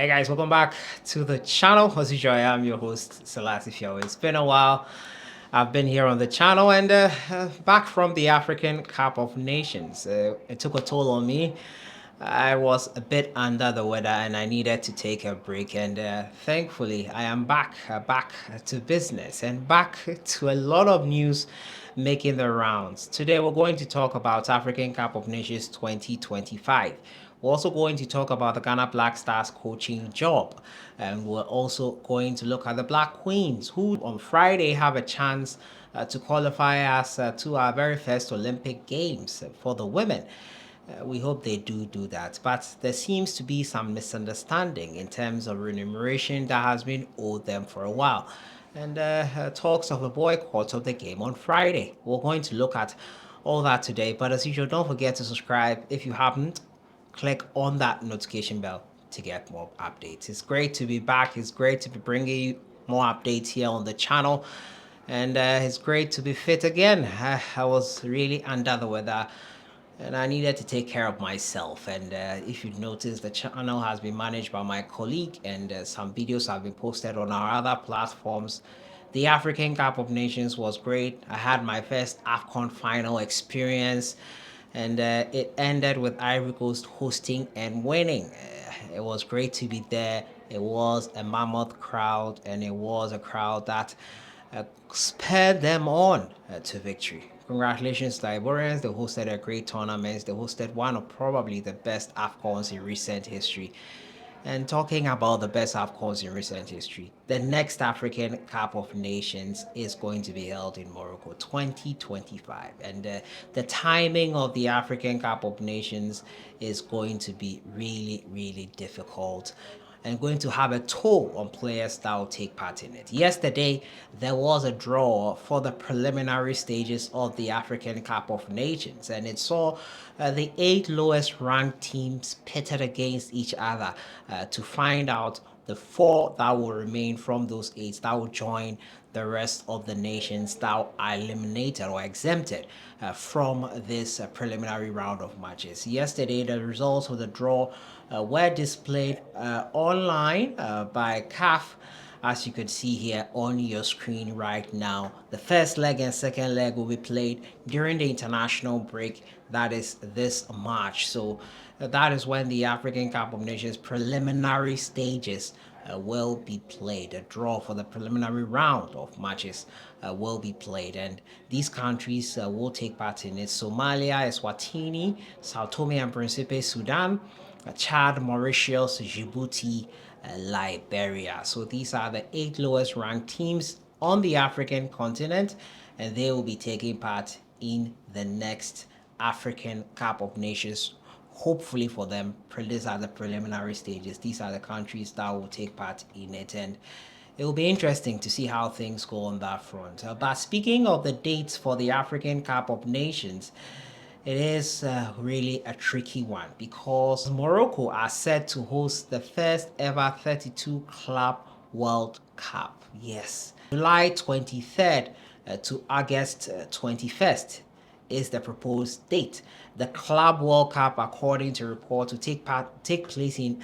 Hi guys, welcome back to the channel. As usual, I am your host, Sellssi. It's been a while. I've been here on the channel and back from the African Cup of Nations. It took a toll on me. I was a bit under the weather and I needed to take a break. And thankfully, I am back to business and back to a lot of news making the rounds. Today, we're going to talk about African Cup of Nations 2025. We're also going to talk about the Ghana Black Stars coaching job. And we're also going to look at the Black Queens, who on Friday have a chance to qualify us to our very first Olympic Games for the women. We hope they do that. But there seems to be some misunderstanding in terms of remuneration that has been owed them for a while. And talks of a boycott of the game on Friday. We're going to look at all that today. But as usual, don't forget to subscribe if you haven't. Click on that notification bell to get more updates. It's great to be back. It's great to be bringing you more updates here on the channel. And it's great to be fit again. I was really under the weather and I needed to take care of myself. And if you notice, the channel has been managed by my colleague and some videos have been posted on our other platforms. The African Cup of Nations was great. I had my first AFCON final experience and it ended with Ivory Coast hosting and winning. It was great to be there. It was a mammoth crowd and it was a crowd that spurred them on to victory. Congratulations to Ivorians. They hosted a great tournament. They hosted one of probably the best AFCONs in recent history. And talking about the best AFCONs in recent history, the next African Cup of Nations is going to be held in Morocco 2025. And the timing of the African Cup of Nations is going to be really difficult and going to have a toll on players that will take part in it. Yesterday, there was a draw for the preliminary stages of the African Cup of Nations, and it saw the 8 lowest ranked teams pitted against each other to find out the 4 that will remain from those 8 that will join the rest of the nations that are eliminated or exempted from this preliminary round of matches. Yesterday, the results of the draw were displayed online by CAF, as you could see here on your screen right now. The first leg and second leg will be played during the international break, that is this March. So that is when the African Cup of Nations preliminary stages will be played. A draw for the preliminary round of matches will be played, and these countries will take part in it: Somalia, Eswatini, Sao Tome and Principe, Sudan, Chad, Mauritius, Djibouti, Liberia. So these are the 8 lowest ranked teams on the African continent, and they will be taking part in the next African Cup of Nations. Hopefully for them, these are the preliminary stages. These are the countries that will take part in it, and it will be interesting to see how things go on that front. But speaking of the dates for the African Cup of Nations, it is really a tricky one because Morocco are set to host the first ever 32 Club World Cup. Yes, July 23rd to August 21st is the proposed date. The Club World Cup, according to reports, will take place in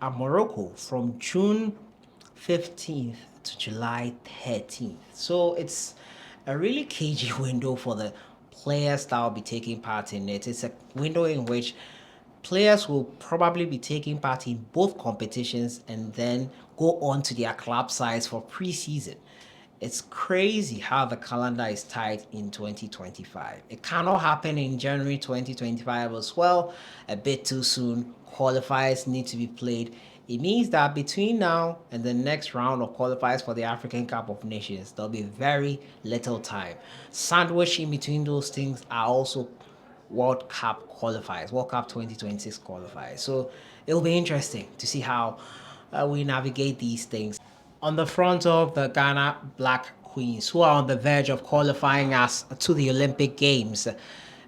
Morocco from June 15th to July 13th. So it's a really cagey window for the players that will be taking part in it. It's a window in which players will probably be taking part in both competitions and then go on to their club sides for pre-season. It's crazy how the calendar is tight in 2025. It cannot happen in January 2025 as well. A bit too soon. Qualifiers need to be played. It means that between now and the next round of qualifiers for the African Cup of Nations, there'll be very little time. Sandwiched in between those things are also World Cup qualifiers, World Cup 2026 qualifiers. So it'll be interesting to see how we navigate these things. On the front of the Ghana Black Queens, who are on the verge of qualifying us to the Olympic Games,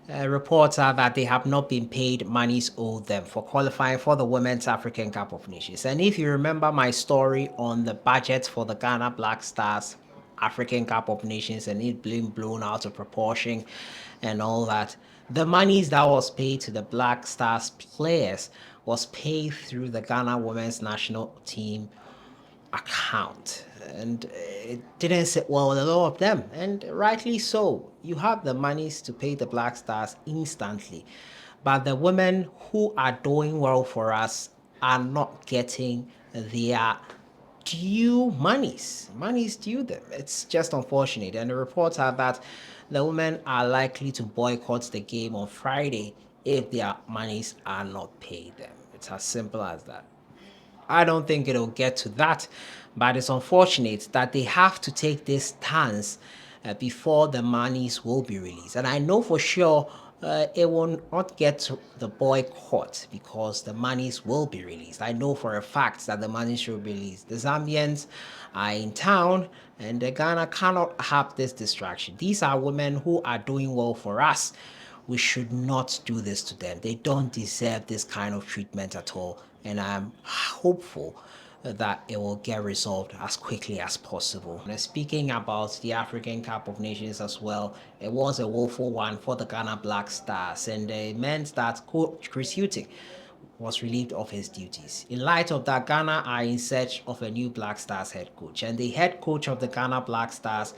reports are that they have not been paid monies owed them for qualifying for the Women's African Cup of Nations. And if you remember my story on the budget for the Ghana Black Stars African Cup of Nations and it being blown out of proportion and all that, the monies that was paid to the Black Stars players was paid through the Ghana women's national team account, and it didn't sit well with a lot of them, and rightly so. You have the monies to pay the Black Stars instantly, but the women who are doing well for us are not getting their due monies due them. It's just unfortunate, and the reports are that the women are likely to boycott the game on Friday if their monies are not paid them. It's as simple as that. I don't think it'll get to that, but it's unfortunate that they have to take this stance before the monies will be released. And I know for sure it will not get to the boycott because the monies will be released. I know for a fact that the monies will be released. The Zambians are in town, and the Ghana cannot have this distraction. These are women who are doing well for us. We should not do this to them. They don't deserve this kind of treatment at all. And I'm hopeful that it will get resolved as quickly as possible. Now, speaking about the African Cup of Nations as well, it was a woeful one for the Ghana Black Stars, and it meant that Coach Chris Hughton was relieved of his duties. In light of that, Ghana are in search of a new Black Stars head coach, and the head coach of the Ghana Black Stars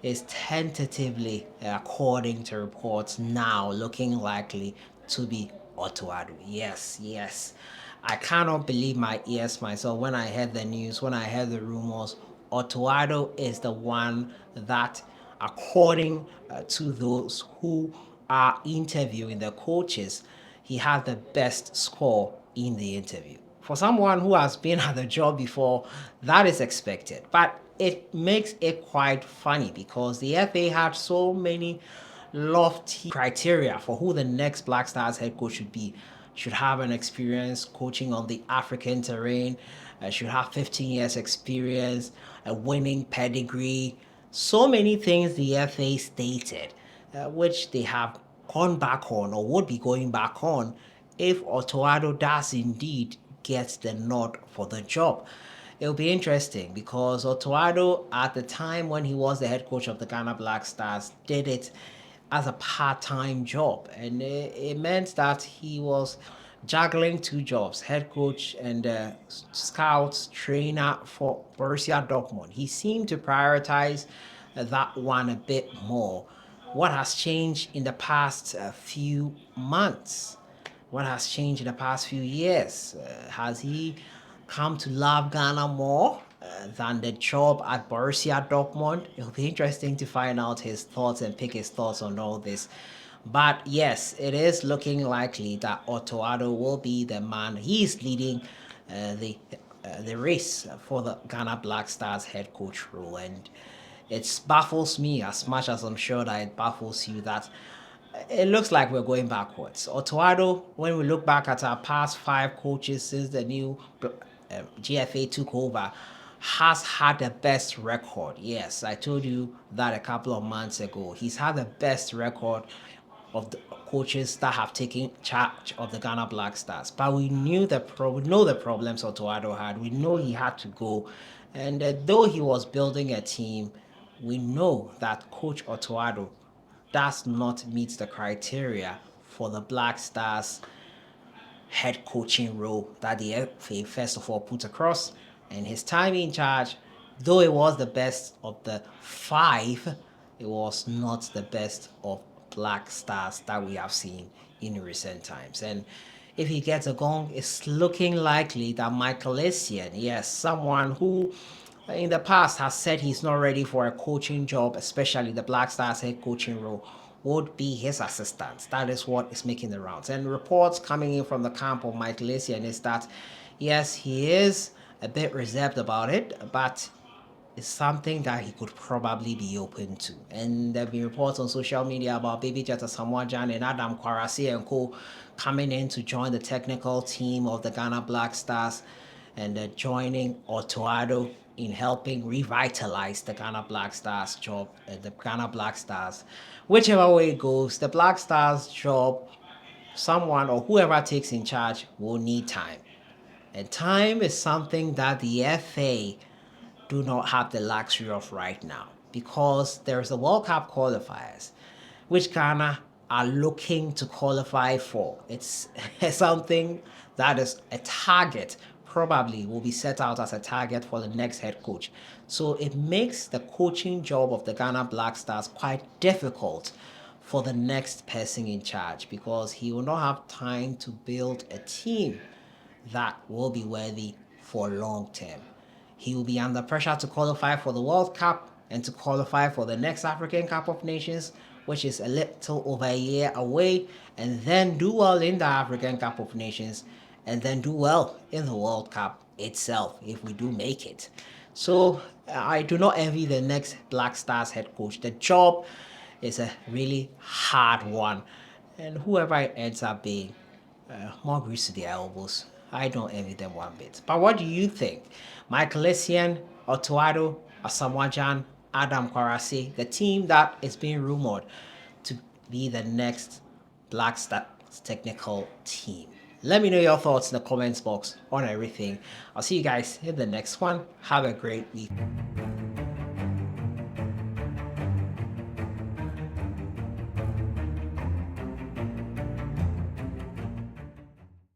is tentatively, according to reports, now looking likely to be Otto Addo. Yes. I cannot believe my ears myself when I heard the news, when I heard the rumors. Otto Addo is the one that, according to those who are interviewing the coaches, he had the best score in the interview. For someone who has been at the job before, that is expected. But it makes it quite funny because the FA had so many lofty criteria for who the next Black Stars head coach should be. Should have an experience coaching on the African terrain, should have 15 years experience, a winning pedigree. So many things the FA stated, which they have gone back on or would be going back on if Otto Addo does indeed get the nod for the job. It'll be interesting because Otto Addo, at the time when he was the head coach of the Ghana Black Stars, did it as a part-time job, and it meant that he was juggling two jobs, head coach and scout trainer for Borussia Dortmund. He seemed to prioritize that one a bit more. What has changed in the past few months? What has changed in the past few years? Has he come to love Ghana more than the job at Borussia Dortmund? It'll be interesting to find out his thoughts and pick his thoughts on all this. But yes, it is looking likely that Otto Addo will be the man. He is leading the race for the Ghana Black Stars head coach role, and it baffles me as much as I'm sure that it baffles you that it looks like we're going backwards. Otto Addo, when we look back at our past 5 coaches since the new GFA took over, has had the best record. Yes, I told you that a couple of months ago. He's had the best record of the coaches that have taken charge of the Ghana Black Stars. But we know the problems Otto Addo had. We know he had to go. And though he was building a team, we know that Coach Otto Addo does not meet the criteria for the Black Stars head coaching role that the FA first of all put across. And his time in charge, though it was the best of the 5, it was not the best of Black Stars that we have seen in recent times. And if he gets a gong, it's looking likely that Michael Essien, yes, someone who in the past has said he's not ready for a coaching job, especially the Black Stars head coaching role, would be his assistant. That is what is making the rounds. And reports coming in from the camp of Michael Essien is that, yes, he is a bit reserved about it, but it's something that he could probably be open to. And there have been reports on social media about Baby Jetta Samuajan and Adam Kwarasi and co coming in to join the technical team of the Ghana Black Stars and joining Otto Addo in helping revitalize the Ghana Black Stars job, the Ghana Black Stars. Whichever way it goes, the Black Stars job, someone or whoever takes in charge will need time. And time is something that the FA do not have the luxury of right now because there's the World Cup qualifiers, which Ghana are looking to qualify for. It's something that is a target, probably will be set out as a target for the next head coach. So it makes the coaching job of the Ghana Black Stars quite difficult for the next person in charge, because he will not have time to build a team that will be worthy for long term. He will be under pressure to qualify for the World Cup and to qualify for the next African Cup of Nations, which is a little over a year away, and then do well in the African Cup of Nations, and then do well in the World Cup itself if we do make it. So I do not envy the next Black Stars head coach. The job is a really hard one, and whoever it ends up being, more grease to their elbows. I don't envy them one bit. But what do you think? Michael Essien, Otuado, Asamoah, Adam Kwarase, the team that is being rumored to be the next Black Stars technical team. Let me know your thoughts in the comments box on everything. I'll see you guys in the next one. Have a great week.